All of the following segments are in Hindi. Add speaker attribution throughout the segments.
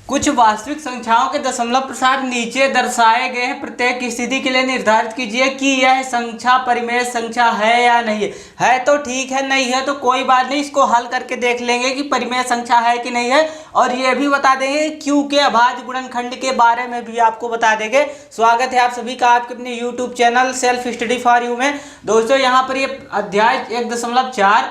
Speaker 1: कुछ वास्तविक संख्याओं के दशमलव प्रसार नीचे दर्शाए गए हैं। प्रत्येक स्थिति के लिए निर्धारित कीजिए कि यह संख्या परिमेय संख्या है या नहीं है। तो ठीक है, नहीं है तो कोई बात नहीं, इसको हल करके देख लेंगे कि परिमेय संख्या है कि नहीं है। और ये भी बता देंगे क्यू के अभाज्य गुणनखंड के बारे में भी आपको बता देंगे। स्वागत है आप सभी का आपके अपने YouTube channel self study for you में। दोस्तों यहाँ पर ये अध्याय 1.4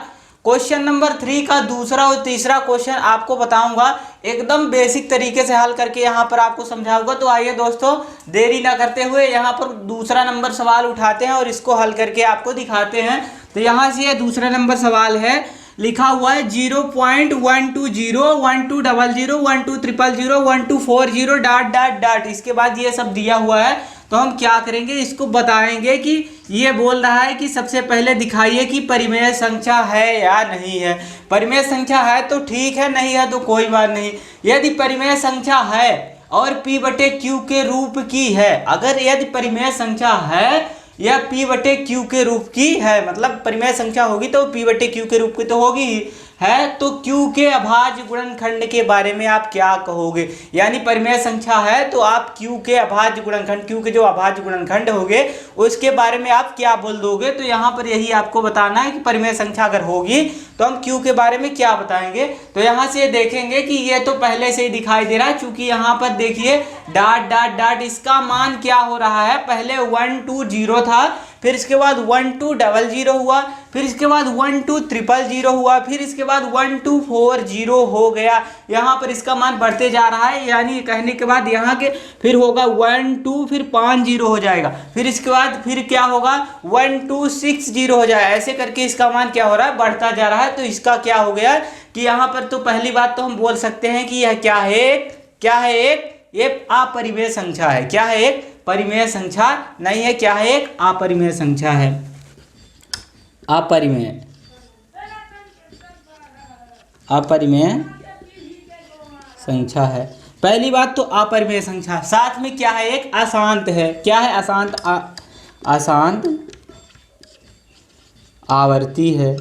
Speaker 1: क्वेश्चन नंबर 3 का दूसरा और तीसरा क्वेश्चन आपको बताऊंगा, एकदम बेसिक तरीके से हल करके यहाँ पर आपको समझाऊंगा। तो आइए दोस्तों, देरी ना करते हुए यहाँ पर दूसरा नंबर सवाल उठाते हैं और इसको हल करके आपको दिखाते हैं। तो यहाँ से ये दूसरा नंबर सवाल है, लिखा हुआ है 0.120 1200 1200 1240 ... इसके बाद ये सब दिया हुआ है। तो हम क्या करेंगे, इसको बताएंगे कि ये बोल रहा है कि सबसे पहले दिखाइए कि परिमेय संख्या है या नहीं है। परिमेय संख्या है तो ठीक है, नहीं है तो कोई बात नहीं। यदि परिमेय संख्या है और p/q के रूप की है, अगर यदि परिमेय संख्या है या p/q के रूप की है, मतलब परिमेय संख्या होगी तो p/q के रूप की तो होगी ही है, तो q के अभाज्य गुणनखंड के बारे में आप क्या कहोगे। यानी परिमेय संख्या है तो आप q के अभाज्य गुणनखंड, q के जो अभाज्य गुणनखंड होंगे उसके बारे में आप क्या बोल दोगे। तो यहाँ पर यही आपको बताना है कि परिमेय संख्या अगर होगी तो हम q के बारे में क्या बताएंगे। तो यहाँ से देखेंगे कि ये तो पहले से ही दिखाई दे रहा है, चूंकि यहाँ पर देखिए ... इसका मान क्या हो रहा है, पहले 120 था, फिर इसके बाद 1200 हुआ, फिर इसके बाद 12300 हुआ, फिर इसके बाद 1240 हो गया। यहाँ पर इसका मान बढ़ते जा रहा है, यानी कहने के बाद यहाँ के फिर होगा 12 फिर 50 हो जाएगा, फिर इसके बाद फिर क्या होगा 1260 हो जाएगा। ऐसे करके इसका मान क्या हो रहा है, बढ़ता जा रहा है। तो इसका क्या हो गया कि यहाँ पर तो पहली बात तो हम बोल सकते हैं कि यह क्या है, ये अपरिमेय संख्या है। क्या है, एक परिमेय संख्या नहीं है। क्या है, एक अपरिमेय संख्या है। अपरिमेय संख्या है। पहली बात तो अपरिमेय संख्या, साथ में क्या है, एक अशांत है। क्या है, अशांत अशांत आवर्ती है।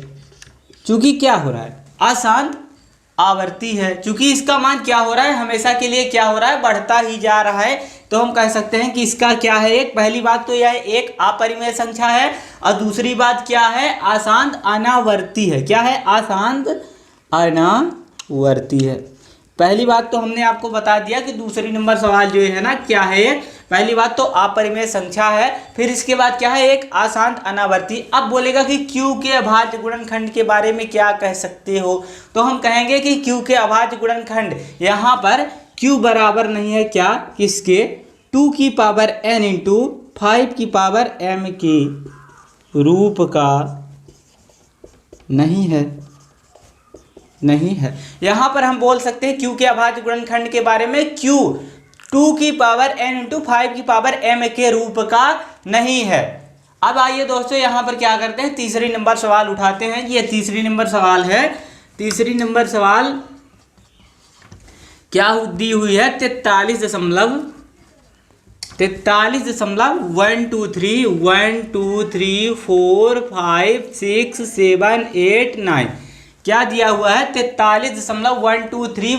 Speaker 1: चूंकि क्या हो रहा है, अशांत आवर्ती है, चूंकि इसका मान क्या हो रहा है, हमेशा के लिए क्या हो रहा है, बढ़ता ही जा रहा है। तो हम कह सकते हैं कि इसका क्या है, एक पहली बात तो यह एक अपरिमेय संख्या है, और दूसरी बात क्या है, अशांत अनावर्ती है। क्या है, अशांत अनावर्ती है। पहली बात तो हमने आपको बता दिया कि दूसरी नंबर सवाल जो है ना, क्या है, पहली बात तो अपरिमेय संख्या है, फिर इसके बाद क्या है, एक अशांत अनावर्ती। अब बोलेगा कि q के अभाज्य गुणनखंड के बारे में क्या कह सकते हो। तो हम कहेंगे कि q के अभाज्य गुणनखंड, यहाँ पर q बराबर नहीं है क्या, किसके, 2 की पावर n इंटू 5 की पावर m के रूप का नहीं है। यहाँ पर हम बोल सकते हैं q के अभाज्य गुणनखंड के बारे में, q 2 की पावर n इंटू 5 की पावर m के रूप का नहीं है। अब आइए दोस्तों, यहाँ पर क्या करते हैं, तीसरी नंबर सवाल उठाते हैं। ये तीसरी नंबर सवाल है। तीसरी नंबर सवाल क्या दी हुई है, 43.123 1 2 3 4 5 6 7 8 9 क्या दिया हुआ है, 43.123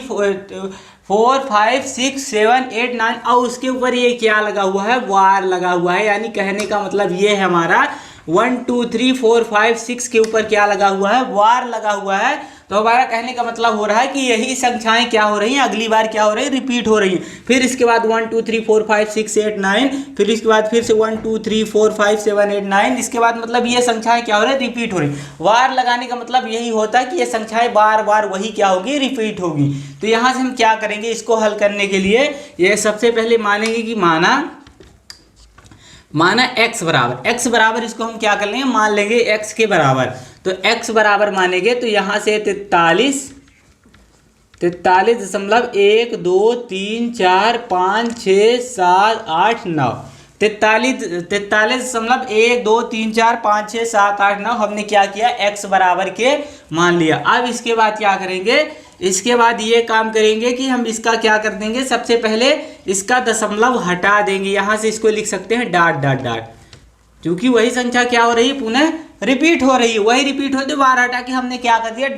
Speaker 1: 4 5 6 7 8 9, और उसके ऊपर ये क्या लगा हुआ है, वार लगा हुआ है। यानी कहने का मतलब ये है हमारा 1 2 3 4 5 6 के ऊपर क्या लगा हुआ है, वार लगा हुआ है। तो हमारा कहने का मतलब हो रहा है कि यही संख्याएं क्या हो रही हैं, अगली बार क्या हो रही है, रिपीट हो रही हैं। फिर इसके बाद 1 2 3 4 5 6 8 9, फिर इसके बाद फिर से 1 2 3 4 5 7 8 9, इसके बाद मतलब ये संख्याएं क्या हो रही है, रिपीट हो रही। वार लगाने का मतलब यही होता है कि ये संख्याएं बार बार वही क्या होगी, रिपीट होगी। तो यहाँ से हम क्या करेंगे, इसको हल करने के लिए ये सबसे पहले मानेंगे कि माना x बराबर, इसको हम क्या कर लेंगे, मान लेंगे x के बराबर। तो x बराबर मानेंगे तो यहाँ से 43.1 2 3 4 5 6 7 8 9 43.1 2 3 4 5 6 7 8 9 हमने क्या किया, x बराबर के मान लिया। अब इसके बाद क्या करेंगे, इसके बाद ये काम करेंगे कि हम इसका क्या कर देंगे, सबसे पहले इसका दशमलव हटा देंगे। यहाँ से इसको लिख सकते हैं ... क्योंकि वही संख्या क्या हो रही है, पुनः रिपीट हो रही है, वही रिपीट होते बार हटा के हमने क्या कर दिया, ...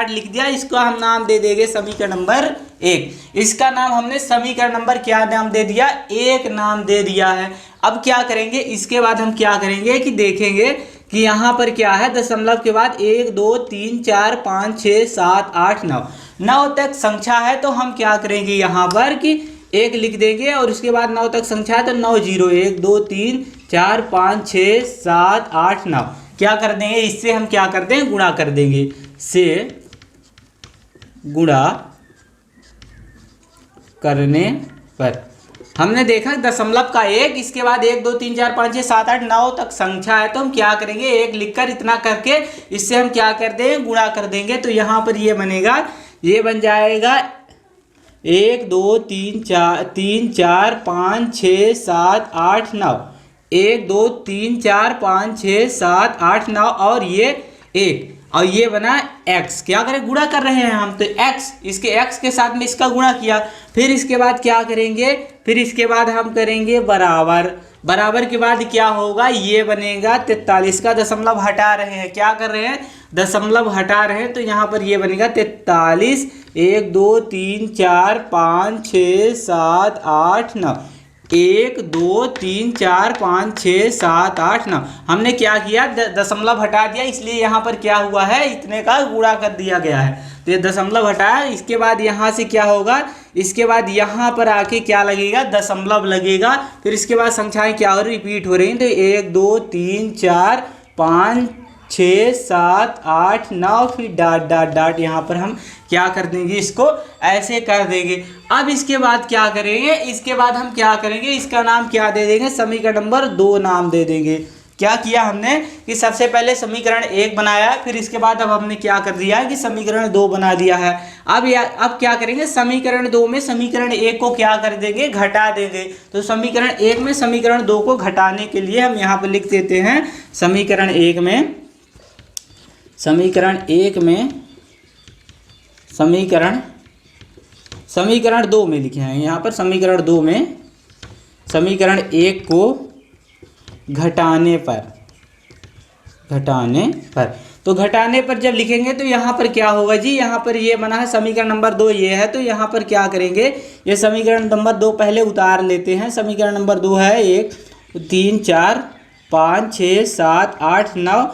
Speaker 1: लिख दिया। इसको हम नाम दे देंगे समीकरण नंबर 1। इसका नाम हमने समीकरण नंबर क्या नाम दे दिया, 1 नाम दे दिया है। अब क्या करेंगे, इसके बाद हम क्या करेंगे कि देखेंगे कि यहाँ पर क्या है, दशमलव के बाद 1 2 3 4 5 6 7 8 9 9 तक संख्या है, तो हम क्या करेंगे यहाँ पर कि 1 लिख देंगे और उसके बाद 9 तक संख्या है तो 9 0 1 2 3 4 5 6 7 8 9 क्या कर देंगे, इससे हम क्या कर देंगे, गुणा कर देंगे, से गुणा करने पर हमने देखा दशमलव का 1, इसके बाद 1 2 3 4 5 6 7 8 9 तक संख्या है, तो हम क्या करेंगे 1 लिखकर इतना करके इससे हम क्या कर देंगे, गुणा कर देंगे। तो यहाँ पर ये बनेगा, ये बन जाएगा 1 2 3 4 5 6 7 8 9 1 2 3 4 5 6 7 8 9 और ये 1 और ये बना x। क्या करें, गुणा कर रहे हैं हम, तो x, इसके x के साथ में इसका गुणा किया। फिर इसके बाद क्या करेंगे, फिर इसके बाद हम करेंगे बराबर। बराबर के बाद क्या होगा, ये बनेगा 43 का दशमलव हटा रहे हैं, क्या कर रहे हैं, दशमलव हटा रहे हैं, तो यहाँ पर ये बनेगा 43 1 2 3 4 5 6 7 8 9 1 2 3 4 5 6 7 8 9 हमने क्या किया, दशमलव हटा दिया, इसलिए यहाँ पर क्या हुआ है, इतने का गुणा कर दिया गया है। तो ये दशमलव हटाया, इसके बाद यहाँ से क्या होगा, इसके बाद यहाँ पर आके क्या लगेगा, दशमलव लगेगा। फिर इसके बाद संख्याएं क्या हो रही, रिपीट हो रही हैं, तो 1 2 3 4 5 6 7 8 9 फिर डॉट डॉट डॉट यहाँ पर हम क्या कर देंगे, इसको ऐसे कर देंगे। अब इसके बाद क्या करेंगे, इसके बाद हम क्या करेंगे, इसका नाम क्या दे देंगे, समीकरण नंबर 2 नाम दे देंगे। क्या किया हमने कि सबसे पहले समीकरण 1 बनाया, फिर इसके बाद अब हमने क्या कर दिया है कि समीकरण 2 बना दिया है। अब क्या करेंगे, समीकरण 2 में समीकरण 1 को क्या कर देंगे, घटा देंगे। तो समीकरण 1 में समीकरण 2 को घटाने के लिए हम यहाँ पर लिख देते हैं समीकरण 1 में, समीकरण 1 में समीकरण 2 में लिखे हैं यहाँ पर, समीकरण 2 में समीकरण 1 को घटाने पर तो घटाने पर जब लिखेंगे तो यहाँ पर क्या होगा जी, यहाँ पर ये बना है समीकरण नंबर 2 ये है, तो यहाँ पर क्या करेंगे, ये समीकरण नंबर 2 पहले उतार लेते हैं। समीकरण नंबर 2 है 1 3 4 5 6 7 8 9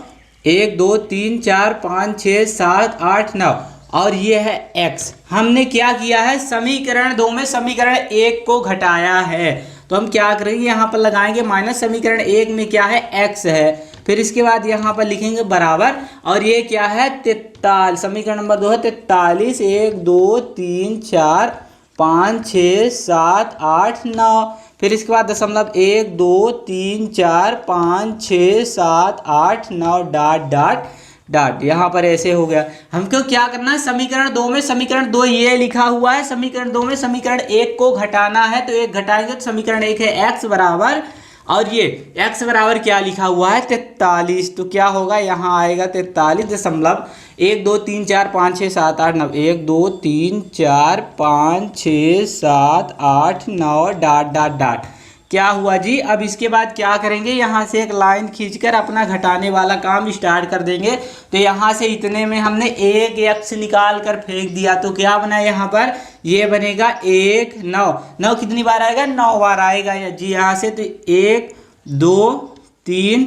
Speaker 1: 1 2 3 4 5 6 7 8 9 और ये है x। हमने क्या किया है, समीकरण 2 में समीकरण 1 को घटाया है, तो हम क्या करेंगे, यहाँ पर लगाएंगे माइनस, समीकरण 1 में क्या है, x है। फिर इसके बाद यहाँ पर लिखेंगे बराबर, और ये क्या है, 43, समीकरण नंबर 2 है 43 1 2 3 4 5 6 7 8 9 फिर इसके बाद दशमलव 1 2 3 4 5 6 7 8 9 डॉट डॉट डॉट, यहाँ पर ऐसे हो गया। हमको क्या करना है, समीकरण 2 में समीकरण 2 ये लिखा हुआ है, समीकरण 2 में समीकरण 1 को घटाना है, तो 1 घटाएंगे तो समीकरण 1 है x बराबर, और ये x बराबर क्या लिखा हुआ है, 43। तो क्या होगा, यहाँ आएगा 43 दशमलव 1 2 3 4 5 6 7 8 9 1 2 3 4 5 6 7 8 9 डॉट डॉट डॉट, क्या हुआ जी। अब इसके बाद क्या करेंगे, यहाँ से एक लाइन खींचकर अपना घटाने वाला काम स्टार्ट कर देंगे। तो यहाँ से इतने में हमने एक x निकाल कर फेंक दिया, तो क्या बना यहाँ पर, ये बनेगा 1 9 9 कितनी बार आएगा, 9 बार आएगा जी यहाँ से। तो 1 2 3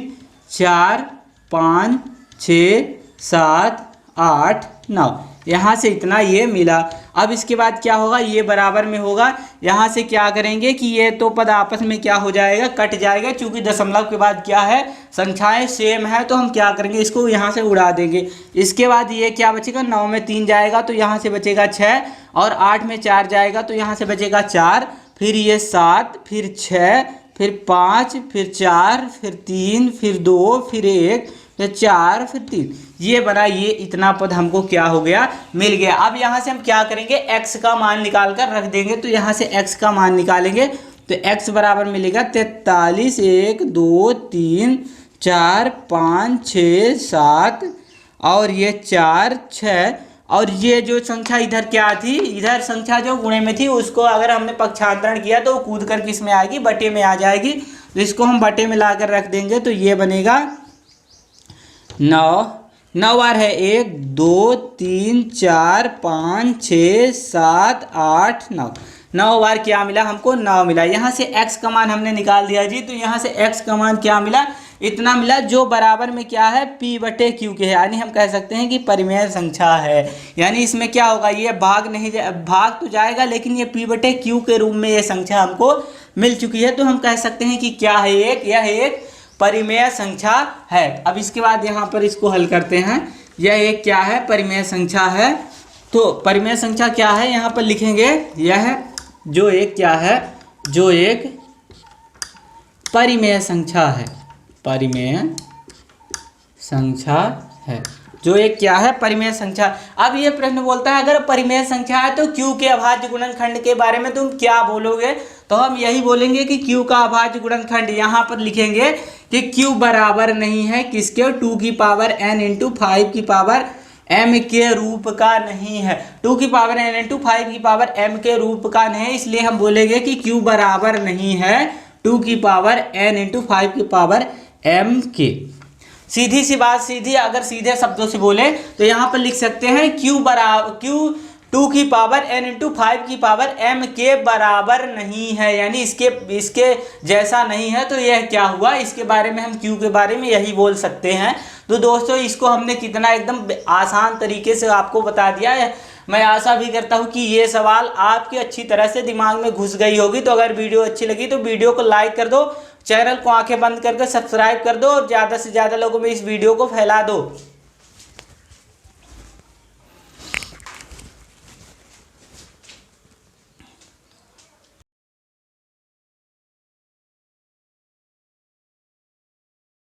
Speaker 1: 4 5 6 7 8 9 यहाँ से इतना ये मिला। अब इसके बाद क्या होगा, ये बराबर में होगा, यहाँ से क्या करेंगे कि ये तो पद आपस में क्या हो जाएगा, कट जाएगा, क्योंकि दशमलव के बाद क्या है, संख्याएं सेम है, तो हम क्या करेंगे, इसको यहाँ से उड़ा देंगे। इसके बाद ये क्या बचेगा, 9 में 3 जाएगा तो यहाँ से बचेगा 6, और 8 में 4 जाएगा तो यहाँ से बचेगा 4, फिर ये 7, फिर 6, फिर 5, फिर 4, फिर 3, फिर 2, फिर 1, फिर 4, फिर 3, ये बना, ये इतना पद हमको क्या हो गया, मिल गया। अब यहाँ से हम क्या करेंगे, x का मान निकाल कर रख देंगे। तो यहाँ से x का मान निकालेंगे तो x बराबर मिलेगा 43 1 2 3 4 5 6 7 और ये 4 6, और ये जो संख्या इधर क्या थी, इधर संख्या जो गुणे में थी उसको अगर हमने पक्षांतरण किया तो कूद कर किस में आएगी, बटे में आ जाएगी। तो इसको हम बटे में ला कर रख देंगे, तो ये बनेगा 9 9 बार है, 1 2 3 4 5 6 7 8 9। 9 बार क्या मिला हमको? 9 मिला। यहाँ से x का मान हमने निकाल दिया जी, तो यहाँ से x का मान क्या मिला? इतना मिला, जो बराबर में क्या है? p/q के है, यानी हम कह सकते हैं कि परिमेय संख्या है। यानी इसमें क्या होगा? ये भाग नहीं भाग तो जाएगा, लेकिन ये p/q के रूप में ये संख्या हमको मिल चुकी है, तो हम कह सकते हैं कि क्या है? यह एक परिमेय संख्या है। अब इसके बाद यहाँ पर इसको हल करते हैं। यह एक क्या है? परिमेय संख्या है। तो परिमेय संख्या क्या है यहाँ पर लिखेंगे? यह जो एक क्या है? जो एक परिमेय संख्या है, परिमेय संख्या है, जो एक क्या है? परिमेय संख्या। अब ये प्रश्न बोलता है अगर परिमेय संख्या है तो q के अभाज्य गुणनखंड के बारे में तुम क्या बोलोगे? तो हम यही बोलेंगे कि q का अभाज्य गुणनखंड यहाँ पर लिखेंगे कि q बराबर नहीं है किसके? 2 की पावर n इंटू 5 की पावर m के रूप का नहीं है। 2 की पावर n इंटू 5 की पावर m के रूप का नहीं है, इसलिए हम बोलेंगे कि q बराबर नहीं है 2 की पावर n इंटू 5 की पावर m के। सीधी सी बात, सीधी अगर सीधे शब्दों से बोले तो यहाँ पर लिख सकते हैं q 2 की पावर n इंटू 5 की पावर m के बराबर नहीं है, यानी इसके जैसा नहीं है। तो यह क्या हुआ? इसके बारे में हम q के बारे में यही बोल सकते हैं। तो दोस्तों इसको हमने कितना एकदम आसान तरीके से आपको बता दिया है। मैं आशा भी करता हूँ कि ये सवाल आपके अच्छी तरह से दिमाग में घुस गई होगी। तो अगर वीडियो अच्छी लगी तो वीडियो को लाइक कर दो, चैनल को आंखें बंद करके सब्सक्राइब कर दो और ज़्यादा से ज़्यादा लोगों में इस वीडियो को फैला दो।